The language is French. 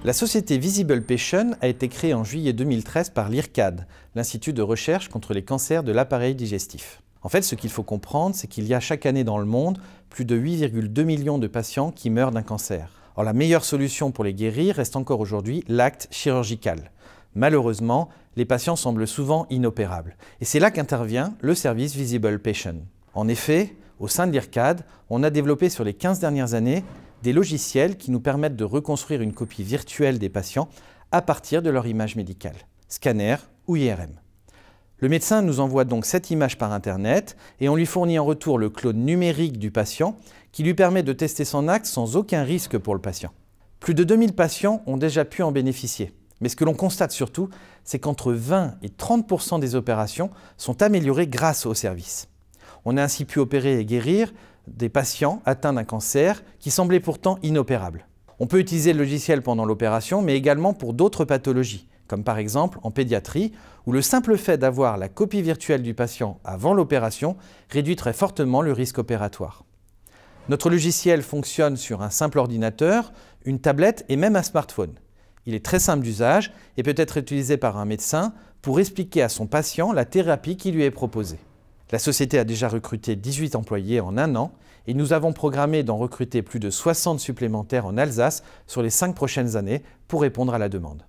La société Visible Patient a été créée en juillet 2013 par l'IRCAD, l'Institut de recherche contre les cancers de l'appareil digestif. En fait, ce qu'il faut comprendre, c'est qu'il y a chaque année dans le monde plus de 8,2 millions de patients qui meurent d'un cancer. Or, la meilleure solution pour les guérir reste encore aujourd'hui l'acte chirurgical. Malheureusement, les patients semblent souvent inopérables. Et c'est là qu'intervient le service Visible Patient. En effet, au sein de l'IRCAD, on a développé sur les 15 dernières années des logiciels qui nous permettent de reconstruire une copie virtuelle des patients à partir de leur image médicale, scanner ou IRM. Le médecin nous envoie donc cette image par Internet et on lui fournit en retour le clone numérique du patient qui lui permet de tester son acte sans aucun risque pour le patient. Plus de 2000 patients ont déjà pu en bénéficier. Mais ce que l'on constate surtout, c'est qu'entre 20 et 30% des opérations sont améliorées grâce au service. On a ainsi pu opérer et guérir des patients atteints d'un cancer qui semblaient pourtant inopérables. On peut utiliser le logiciel pendant l'opération, mais également pour d'autres pathologies, comme par exemple en pédiatrie, où le simple fait d'avoir la copie virtuelle du patient avant l'opération réduit très fortement le risque opératoire. Notre logiciel fonctionne sur un simple ordinateur, une tablette et même un smartphone. Il est très simple d'usage et peut être utilisé par un médecin pour expliquer à son patient la thérapie qui lui est proposée. La société a déjà recruté 18 employés en un an et nous avons programmé d'en recruter plus de 60 supplémentaires en Alsace sur les 5 prochaines années pour répondre à la demande.